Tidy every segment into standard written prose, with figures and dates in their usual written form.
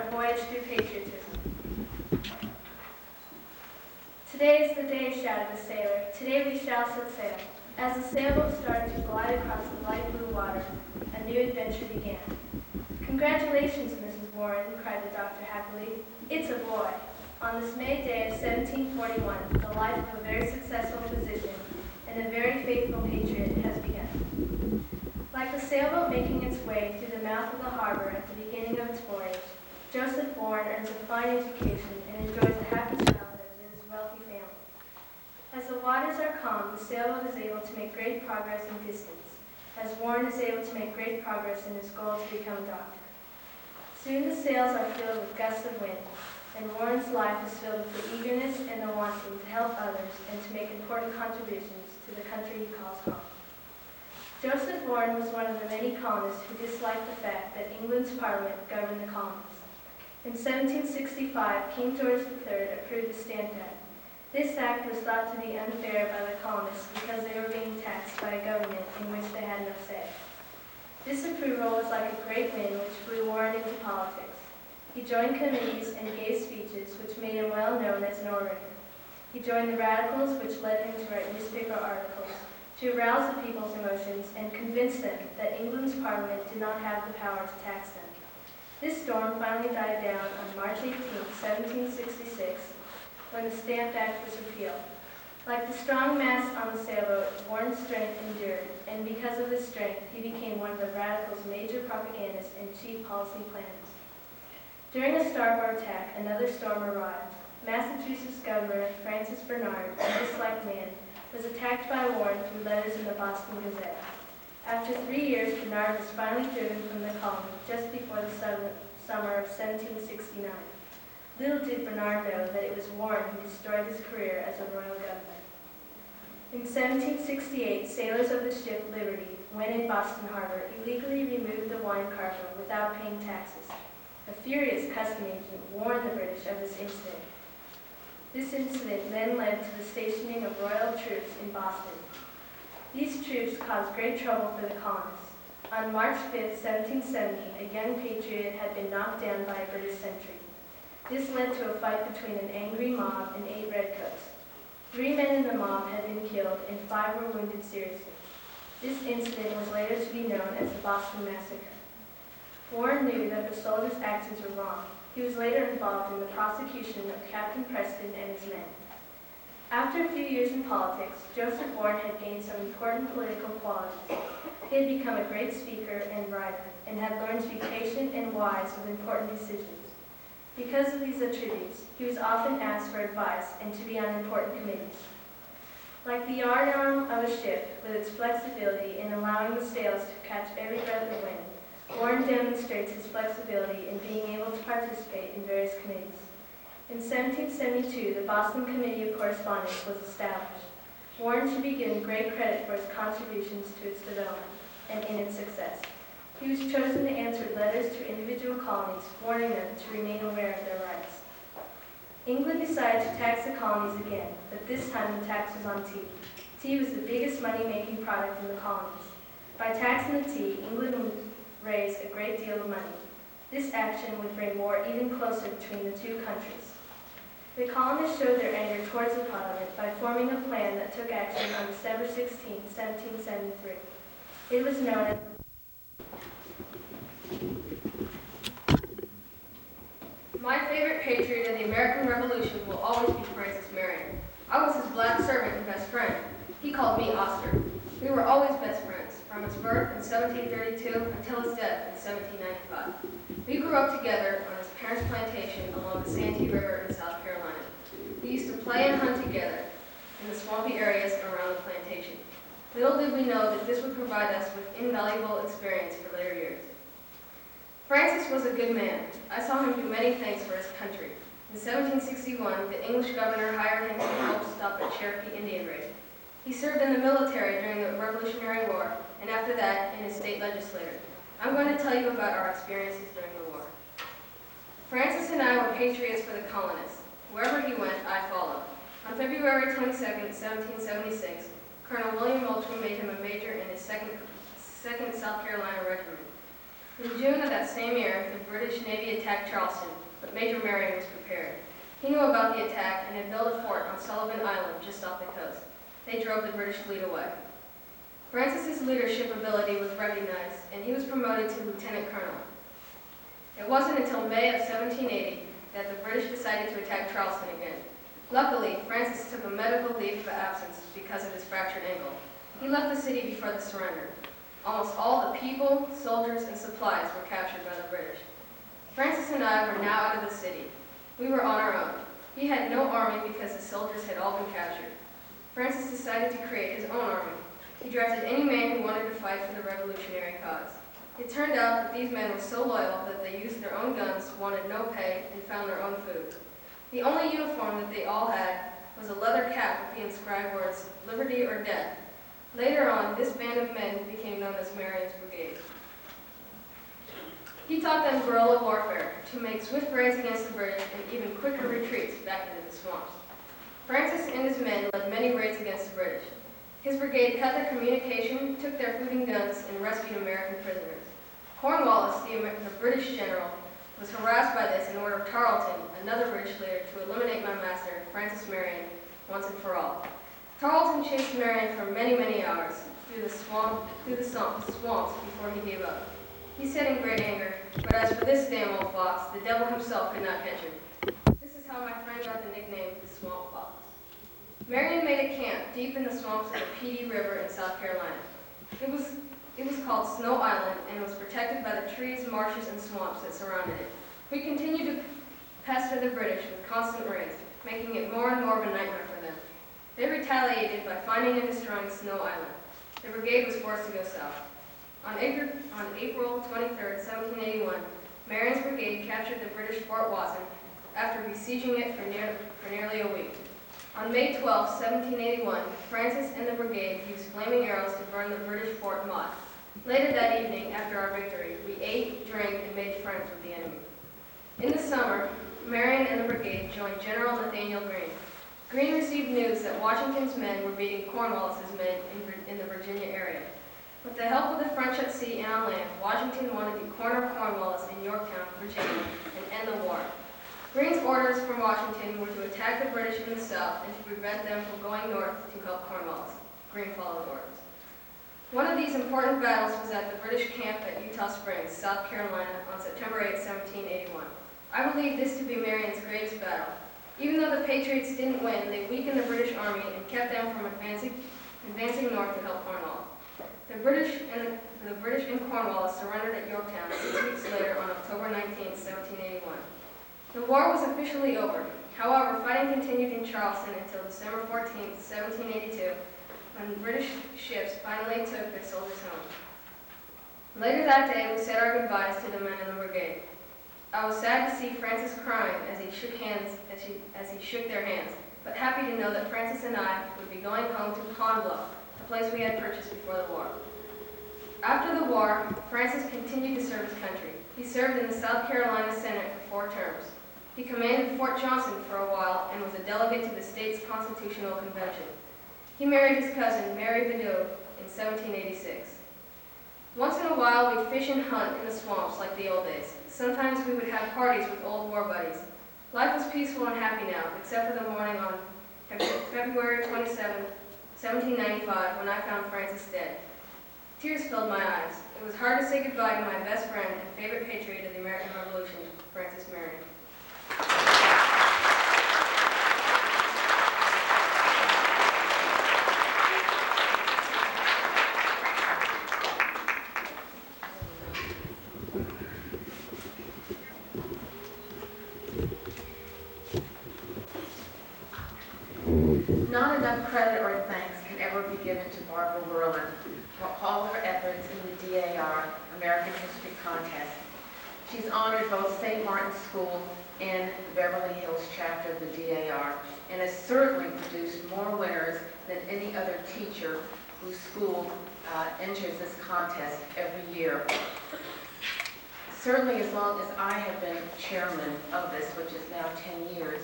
our voyage through patriotism. Today is the day, shouted the sailor. Today we shall set sail. As the sailboat started to glide across the light blue water, a new adventure began. Congratulations, Mrs. Warren, cried the doctor happily. It's a boy. On this May day of 1741, the life of a very successful physician and a very faithful patriot has begun. Like the sailboat making its way through the mouth of the harbor at the beginning of its voyage, Joseph Warren earns a fine education and enjoys a happy childhood with his wealthy family. As the waters are calm, the sailboat is able to make great progress in distance, as Warren is able to make great progress in his goal to become a doctor. Soon the sails are filled with gusts of wind, and Warren's life is filled with the eagerness and the wanting to help others and to make important contributions to the country he calls home. Joseph Warren was one of the many colonists who disliked the fact that England's Parliament governed the colonies. In 1765, King George III approved the Stamp Act. This act was thought to be unfair by the colonists because they were being taxed by a government in which they had no say. This approval was like a great wind which blew Warren into politics. He joined committees and gave speeches which made him well known as an orator. He joined the radicals, which led him to write newspaper articles, to arouse the people's emotions and convince them that England's Parliament did not have the power to tax them. This storm finally died down on March 18, 1766, when the Stamp Act was repealed. Like the strong mast on the sailboat, Warren's strength endured, and because of his strength, he became one of the radicals' major propagandists and chief policy planners. During a starboard attack, another storm arrived. Massachusetts Governor Francis Bernard, a disliked man, was attacked by Warren through letters in the Boston Gazette. After 3 years, Bernard was finally driven from the colony just before the summer of 1769. Little did Bernard know that it was Warren who destroyed his career as a royal governor. In 1768, sailors of the ship Liberty, when in Boston Harbor, illegally removed the wine cargo without paying taxes. A furious custom agent warned the British of this incident. This incident then led to the stationing of royal troops in Boston. These troops caused great trouble for the colonists. On March 5, 1770, a young patriot had been knocked down by a British sentry. This led to a fight between an angry mob and 8 redcoats. 3 men in the mob had been killed and 5 were wounded seriously. This incident was later to be known as the Boston Massacre. Warren knew that the soldiers' actions were wrong. He was later involved in the prosecution of Captain Preston and his men. After a few years in politics, Joseph Warren had gained some important political qualities. He had become a great speaker and writer, and had learned to be patient and wise with important decisions. Because of these attributes, he was often asked for advice and to be on important committees. Like the yardarm of a ship, with its flexibility in allowing the sails to catch every breath of wind, Warren demonstrates his flexibility in being able to participate in various committees. In 1772, the Boston Committee of Correspondence was established. Warren should be given great credit for his contributions to its development and in its success. He was chosen to answer letters to individual colonies, warning them to remain aware of their rights. England decided to tax the colonies again, but this time the tax was on tea. Tea was the biggest money-making product in the colonies. By taxing the tea, England would raise a great deal of money. This action would bring war even closer between the two countries. The colonists showed their anger towards the Parliament by forming a plan that took action on December 16, 1773. It was known as My favorite patriot of the American Revolution will always be Francis Marion. I was his black servant and best friend. He called me Oscar. We were always best friends, from his birth in 1732 until his death in 1795. We grew up together on his parents' plantation along the Santee River in South Carolina. We used to play and hunt together in the swampy areas around the plantation. Little did we know that this would provide us with invaluable experience for later years. Francis was a good man. I saw him do many things for his country. In 1761, the English governor hired him to help stop a Cherokee Indian raid. He served in the military during the Revolutionary War, and after that, in his state legislature. I'm going to tell you about our experiences during the war. Francis and I were patriots for the colonists. Wherever he went, I followed. On February 22, 1776, Colonel William Moultrie made him a major in his 2nd South Carolina Regiment. In June of that same year, the British Navy attacked Charleston, but Major Marion was prepared. He knew about the attack and had built a fort on Sullivan Island just off the coast. They drove the British fleet away. Francis's leadership ability was recognized, and he was promoted to lieutenant colonel. It wasn't until May of 1780 that the British decided to attack Charleston again. Luckily, Francis took a medical leave of absence because of his fractured ankle. He left the city before the surrender. Almost all the people, soldiers, and supplies were captured by the British. Francis and I were now out of the city. We were on our own. He had no army because the soldiers had all been captured. Francis decided to create his own army. He drafted any man who wanted to fight for the revolutionary cause. It turned out that these men were so loyal that they used their own guns, wanted no pay, and found their own food. The only uniform that they all had was a leather cap with the inscribed words, "Liberty or Death." Later on, this band of men became known as Marion's Brigade. He taught them guerrilla warfare, to make swift raids against the British and even quicker retreats back into the swamps. Francis and his men led many raids against the British. His brigade cut their communication, took their food and guns, and rescued American prisoners. Cornwallis, the British general, was harassed by this and ordered Tarleton, another British leader, to eliminate my master, Francis Marion, once and for all. Tarleton chased Marion for many, many hours through the swamps before he gave up. He said in great anger, "But as for this damn old fox, the devil himself could not catch him." This is how my friend got the nickname, the Swamp Fox. Marion made a camp deep in the swamps of the Petey River in South Carolina. It was called Snow Island and was protected by the trees, marshes, and swamps that surrounded it. We continued to pester the British with constant raids, making it more and more of a nightmare for them. They retaliated by finding and destroying Snow Island. The brigade was forced to go south. On April 23, 1781, Marion's brigade captured the British Fort Watson after besieging it for nearly a week. On May 12, 1781, Francis and the brigade used flaming arrows to burn the British Fort Mott. Later that evening, after our victory, we ate, drank, and made friends with the enemy. In the summer, Marion and the brigade joined General Nathaniel Greene. Greene received news that Washington's men were beating Cornwallis's men in the Virginia area. With the help of the French at sea and on land, Washington wanted to corner Cornwallis in Yorktown, Virginia, and end the war. Greene's orders from Washington were to attack the British in the south and to prevent them from going north to help Cornwallis. Greene followed orders. One of these important battles was at the British camp at Eutaw Springs, South Carolina, on September 8, 1781. I believe this to be Marion's greatest battle. Even though the Patriots didn't win, they weakened the British army and kept them from advancing north to help Cornwallis. The British and Cornwallis surrendered at Yorktown 6 weeks later on October 19, 1781. The war was officially over. However, fighting continued in Charleston until December 14, 1782, when British ships finally took their soldiers home. Later that day, we said our goodbyes to the men in the brigade. I was sad to see Francis crying as he shook their hands, but happy to know that Francis and I would be going home to Pond Bluff, a place we had purchased before the war. After the war, Francis continued to serve his country. He served in the South Carolina Senate for 4 terms. He commanded Fort Johnson for a while and was a delegate to the state's constitutional convention. He married his cousin, Mary Vidot, in 1786. Once in a while, we'd fish and hunt in the swamps like the old days. Sometimes we would have parties with old war buddies. Life was peaceful and happy now, except for the morning on February 27, 1795, when I found Francis dead. Tears filled my eyes. It was hard to say goodbye to my best friend and favorite patriot of the American Revolution, Francis Marion. Not enough credit or thanks can ever be given to Barbara Whirlin for all her efforts in the DAR American History Contest. She's honored both St. Martin's School and the Beverly Hills chapter of the DAR, and has certainly produced more winners than any other teacher whose school enters this contest every year. Certainly as long as I have been chairman of this, which is now 10 years,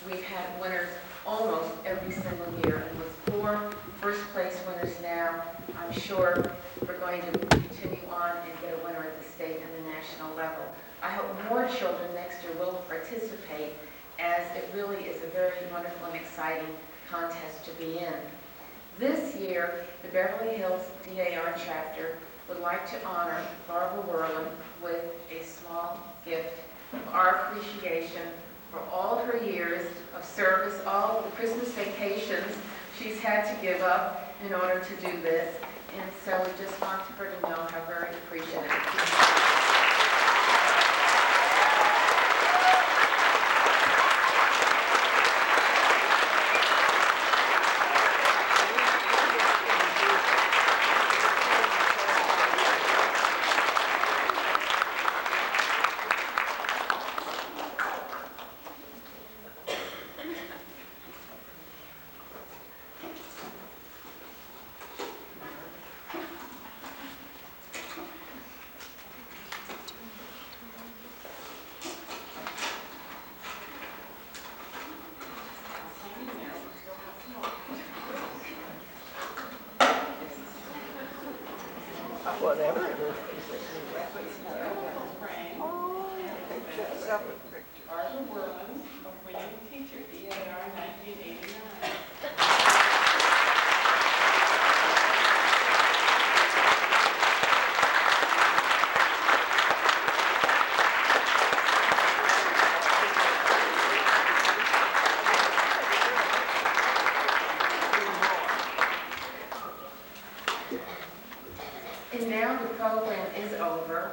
we've had winners almost every single year. And with 4 first-place winners now, I'm sure we're going to continue on and get a winner at the state and the national level. I hope more children next year will participate, as it really is a very wonderful and exciting contest to be in. This year, the Beverly Hills DAR chapter would like to honor Barbara Werlen with a small gift of our appreciation for all her years of service, all the Christmas vacations she's had to give up in order to do this. And so we just want her to know how very appreciative she is. Whatever it is. Barbara Werlen, a winning teacher, DAR 1989. And now the program is over.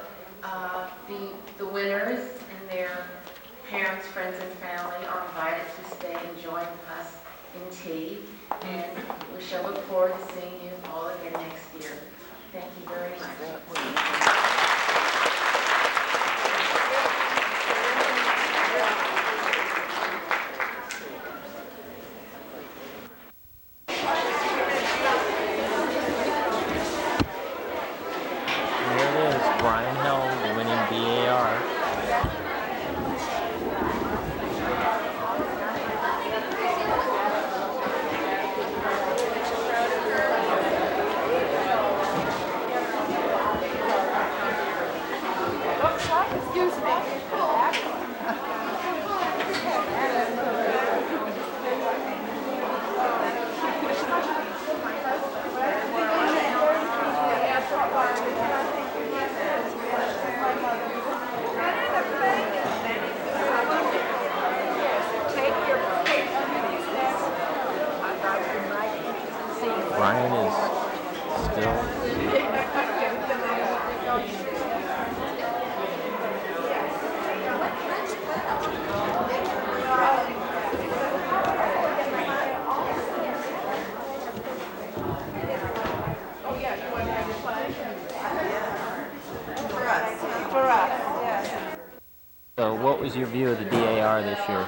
The winners and their parents, friends, and family are invited to stay and join us in tea. And we shall look forward to seeing you all again next year. Thank you very much. There it is, Brian Held winning BAR. Excuse me. Brian is still. For us, yes. So what was your view of the DAR this year?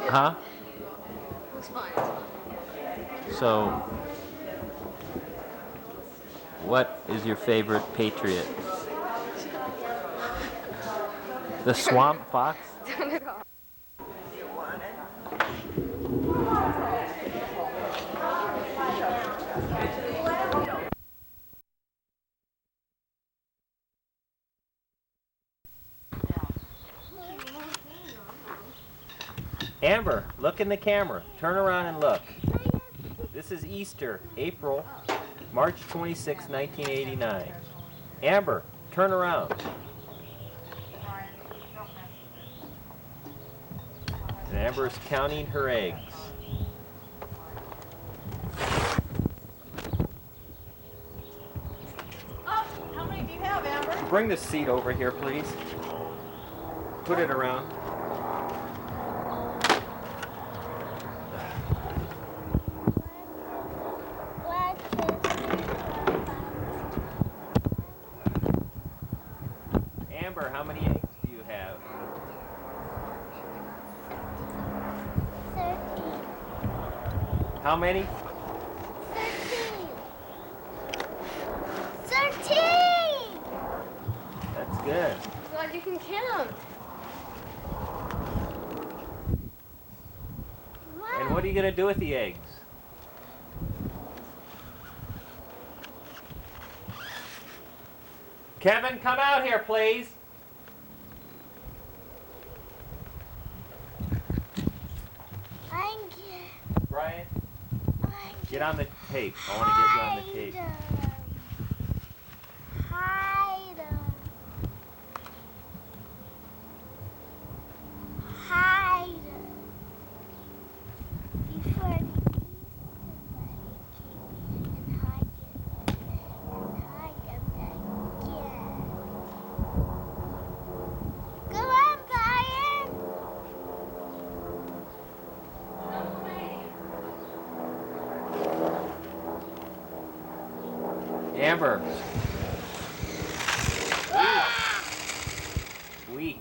Huh? It was fun. So, what is your favorite Patriot? The Swamp Fox? Amber, look in the camera. Turn around and look. This is Easter, April, March 26, 1989. Amber, turn around. And Amber is counting her eggs. Oh, how many do you have, Amber? Bring the seat over here, please. Put it around. Amber, how many eggs do you have? 13. How many? 13. That's good. Glad you can count. what are you going to do with the eggs? Kevin, come out here, please. Brian, get on the tape. I want to get you on the tape. Amber. Weak.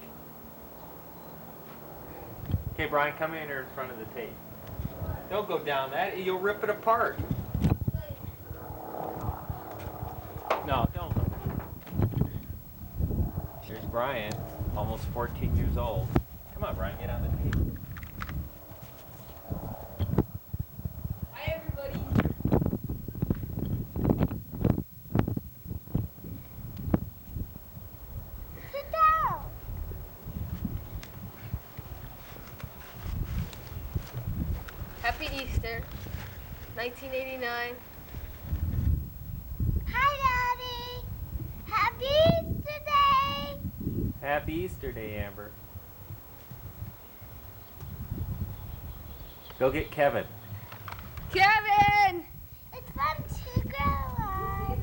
Okay, Brian, come in here in front of the tape. Don't go down that. You'll rip it apart. No, don't. Here's Brian, almost 14 years old. Come on, Brian, get on the tape. Hi, everybody. Happy Easter, 1989. Hi, Daddy. Happy Easter Day. Happy Easter Day, Amber. Go get Kevin. Kevin! It's fun to grow up.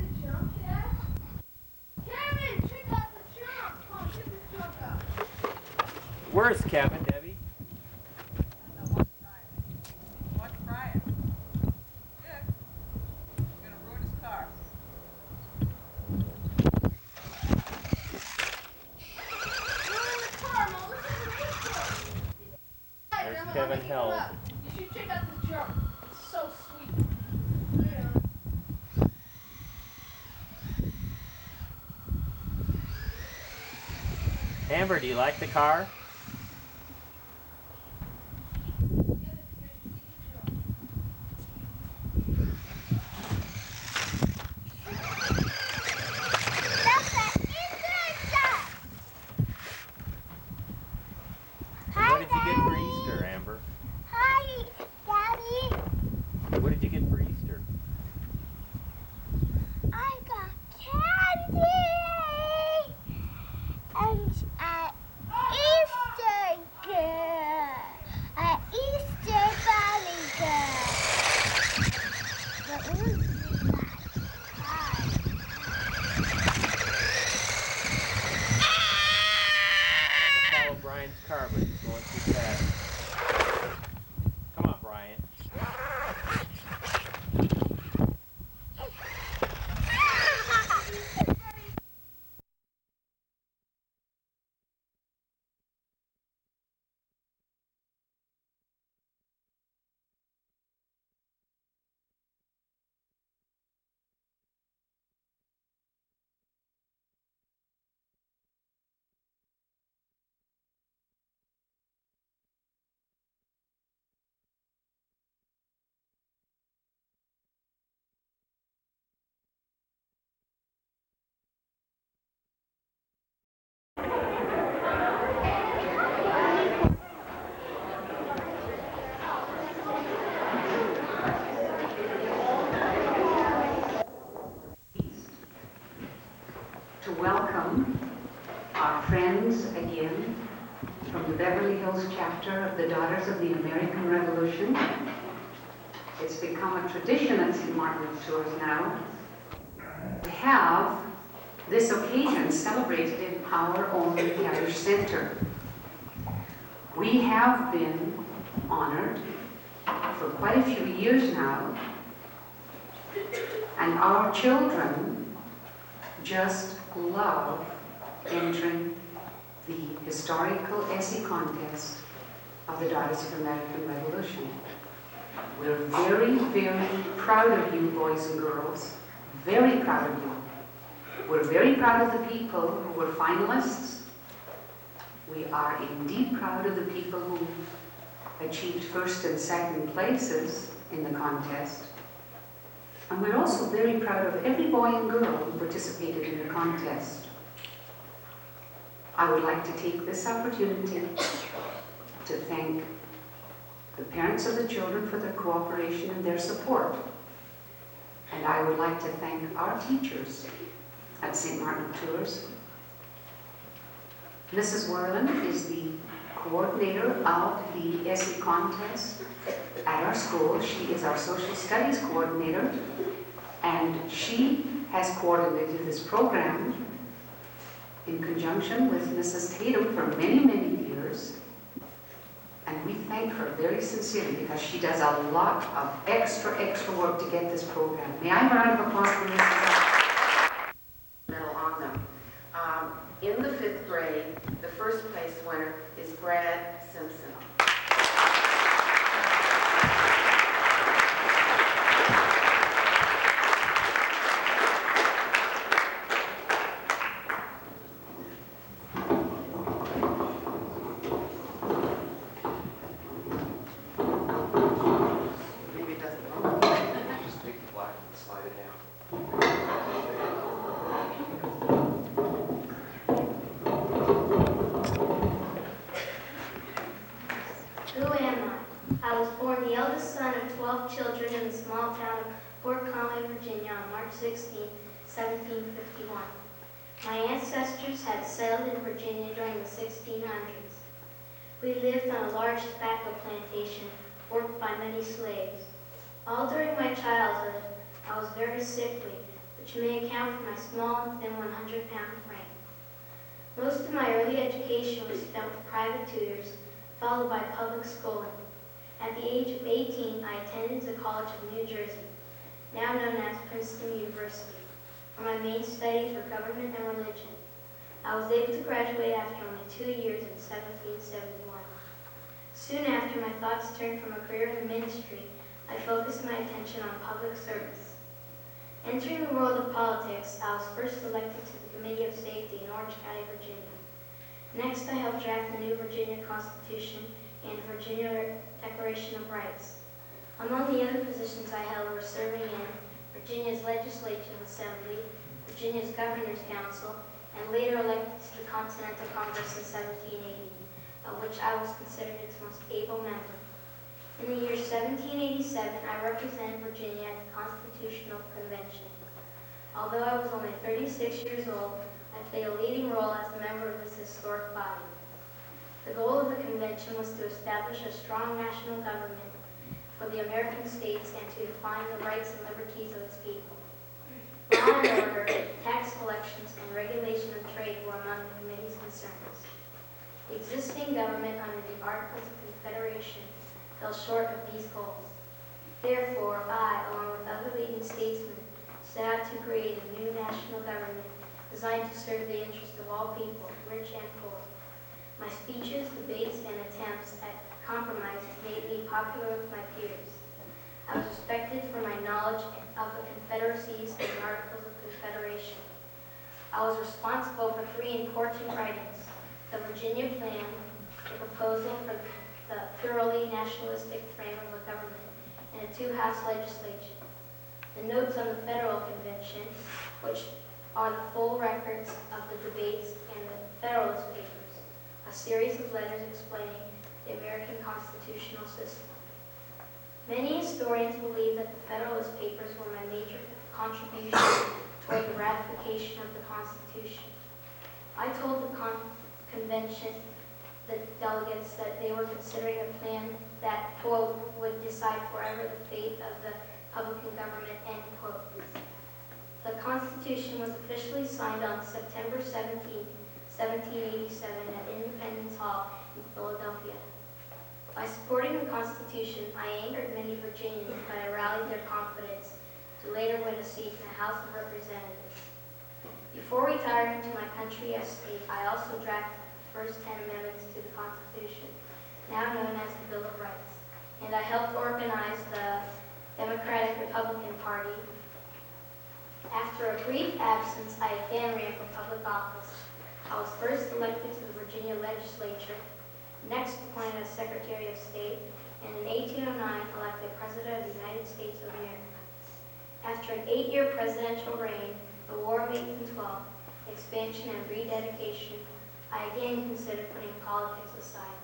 Kevin, check out the jump! Come on, check this jump out. Where's Kevin, Debbie? Watch Brian. Good. You're gonna ruin his car. There's Kevin Held. You should check out this jump. It's so sweet. Amber, do you like the car? That's an Easter duck. Hi, What did you get for Daddy. Easter, Amber? Hi, Daddy. What did you get for Easter? I got candy and Easter girl, an Easter bunny girl. But it was Trying to follow Brian's car, but it's going too fast. Come on, Brian. To welcome our friends again from the Beverly Hills chapter of the Daughters of the American Revolution. It's become a tradition at St. Martin's Tours now to have this occasion celebrated in our own parish center. We have been honored for quite a few years now, and our children just love entering the historical essay contest of the Daughters of the American Revolution. We're very, very proud of you, boys and girls. Very proud of you. We're very proud of the people who were finalists. We are indeed proud of the people who achieved first and second places in the contest. And we're also very proud of every boy and girl who participated in the contest. I would like to take this opportunity to thank the parents of the children for their cooperation and their support. And I would like to thank our teachers at St. Martin of Tours. Mrs. Werlin is the coordinator of the essay contest at our school. She is our social studies coordinator, and she has coordinated this program in conjunction with Mrs. Tatum for many, many years. And we thank her very sincerely because she does a lot of extra work to get this program. May I have a round of applause for Mrs. Medal on them. In the 5th grade, the first place winner is Brad Simpson. Maybe it doesn't work. Just take the black and slide it down. Who am I? I was born the eldest son of 12 children in the small town of Fort Conway, Virginia on March 16, 1751. My ancestors had settled in Virginia during the 1600s. We lived on a large tobacco plantation worked by many slaves. All during my childhood, I was very sickly, which may account for my small than 100-pound frame. Most of my early education was spent with private tutors, followed by public schooling. At the age of 18, I attended the College of New Jersey, now known as Princeton University, for my main studies were government and religion. I was able to graduate after only 2 years in 1771. Soon after, my thoughts turned from a career in the ministry. I focused my attention on public service. Entering the world of politics, I was first elected to the Committee of Safety in Orange County, Virginia. Next, I helped draft the new Virginia Constitution and Virginia Declaration of Rights. Among the other positions I held were serving in Virginia's Legislative Assembly, Virginia's Governor's Council, and later elected to the Continental Congress in 1780, of which I was considered its most able member. In the year 1787, I represented Virginia at the Constitutional Convention. Although I was only 36 years old, I played a leading role as a member of this historic body. The goal of the convention was to establish a strong national government for the American states and to define the rights and liberties of its people. Law and order, tax collections, and regulation of trade were among the committee's concerns. The existing government under the Articles of Confederation fell short of these goals. Therefore, I, along with other leading statesmen, set out to create a new national government designed to serve the interests of all people, rich and poor. My speeches, debates, and attempts at compromise made me popular with my peers. I was respected for my knowledge of the confederacies and the Articles of Confederation. I was responsible for 3 important writings: the Virginia Plan, the proposal for the thoroughly nationalistic frame of a government, and a 2-house legislature. The notes on the Federal Convention, which are the full records of the debates, and the Federalist Papers, a series of letters explaining the American constitutional system. Many historians believe that the Federalist Papers were my major contribution toward the ratification of the Constitution. I told the convention, the delegates, that they were considering a plan that, quote, would decide forever the fate of the Republican government, end quote. The Constitution was officially signed on September 17, 1787 at Independence Hall in Philadelphia. By supporting the Constitution, I angered many Virginians, but I rallied their confidence to later win a seat in the House of Representatives. Before retiring to my country estate, I also drafted the first 10 amendments to the Constitution, now known as the Bill of Rights, and I helped organize the Democratic-Republican Party. After a brief absence, I again ran for public office. I was first elected to the Virginia legislature, next appointed as Secretary of State, and in 1809 elected President of the United States of America. After an 8-year presidential reign, the War of 1812, expansion and rededication, I again considered putting politics aside.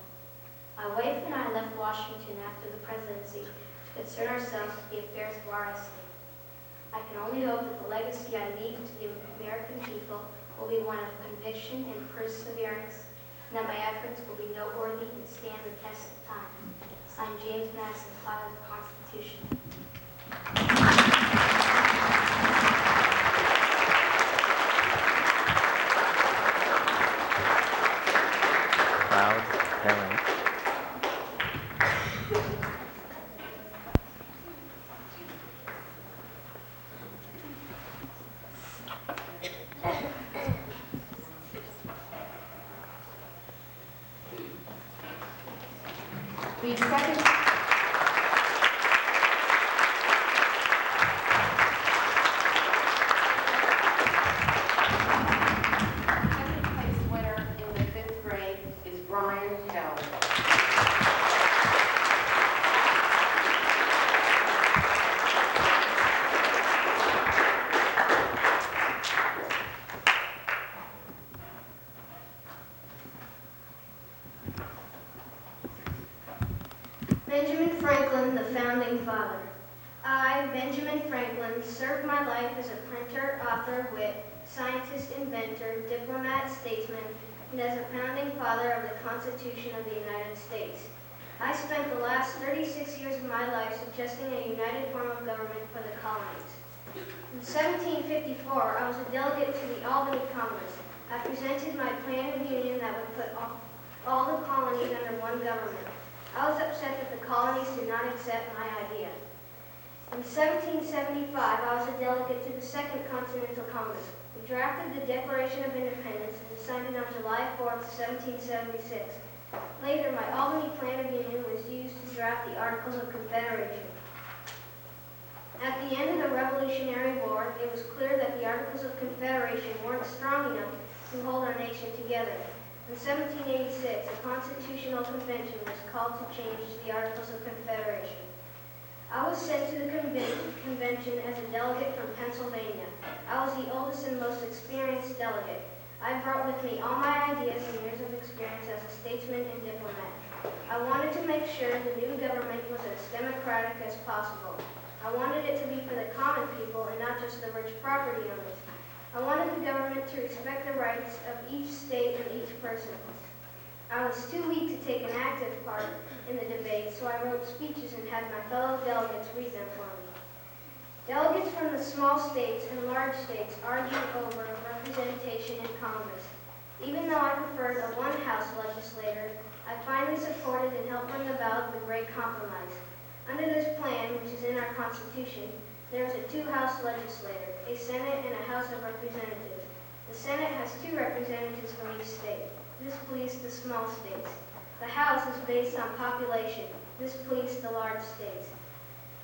My wife and I left Washington after the presidency to concern ourselves with the affairs of our estate. I can only hope that the legacy I leave to the American people will be one of conviction and perseverance, and that my efforts will be noteworthy and stand the test of time. Signed, James Madison, Father of the Constitution. Proud parent. The second place winner in the 5th grade is Brian Held. Benjamin Franklin, the Founding Father. I, Benjamin Franklin, served my life as a printer, author, wit, scientist, inventor, diplomat, statesman, and as a founding father of the Constitution of the United States. I spent the last 36 years of my life suggesting a united form of government for the colonies. In 1754, I was a delegate to the Albany Congress. I presented my plan of union that would put all the colonies under one government. I was upset that the colonies did not accept my idea. In 1775, I was a delegate to the Second Continental Congress. We drafted the Declaration of Independence and signed it on July 4th, 1776. Later, my Albany Plan of Union was used to draft the Articles of Confederation. At the end of the Revolutionary War, it was clear that the Articles of Confederation weren't strong enough to hold our nation together. In 1786, a constitutional convention was called to change the Articles of Confederation. I was sent to the convention as a delegate from Pennsylvania. I was the oldest and most experienced delegate. I brought with me all my ideas and years of experience as a statesman and diplomat. I wanted to make sure the new government was as democratic as possible. I wanted it to be for the common people and not just the rich property owners. I wanted the government to respect the rights of each state and each person. I was too weak to take an active part in the debate, so I wrote speeches and had my fellow delegates read them for me. Delegates from the small states and large states argued over representation in Congress. Even though I preferred a one-house legislator, I finally supported and helped bring about the Great Compromise. Under this plan, which is in our Constitution, there is a two-house legislature, a Senate and a House of Representatives. The Senate has 2 representatives from each state. This policed the small states. The House is based on population. This policed the large states.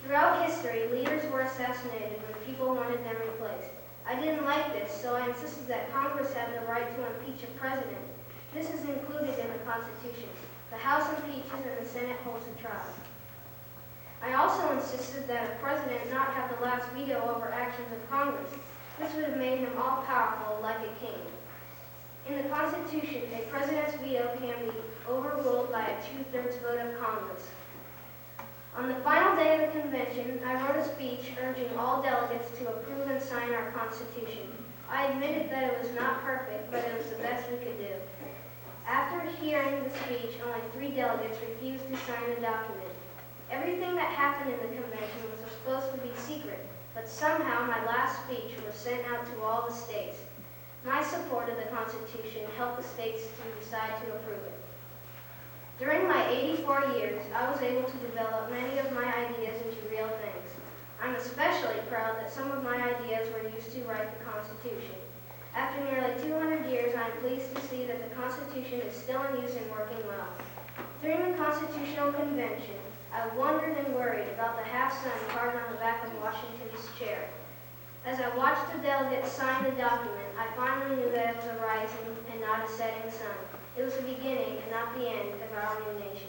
Throughout history, leaders were assassinated when people wanted them replaced. I didn't like this, so I insisted that Congress have the right to impeach a president. This is included in the Constitution. The House impeaches and the Senate holds a trial. I also insisted that a president not have the last veto over actions of Congress. This would have made him all-powerful like a king. In the Constitution, a president's veto can be overruled by a 2/3 vote of Congress. On the final day of the convention, I wrote a speech urging all delegates to approve and sign our Constitution. I admitted that it was not perfect, but it was the best we could do. After hearing the speech, only 3 delegates refused to sign the document. Everything that happened in the convention was supposed to be secret, but somehow my last speech was sent out to all the states. My support of the Constitution helped the states to decide to approve it. During my 84 years, I was able to develop many of my ideas into real things. I'm especially proud that some of my ideas were used to write the Constitution. After nearly 200 years, I am pleased to see that the Constitution is still in use and working well. During the Constitutional Convention, I wondered and worried about the half-sun carved on the back of Washington's chair. As I watched the delegates sign the document, I finally knew that it was a rising and not a setting sun. It was the beginning and not the end of our new nation.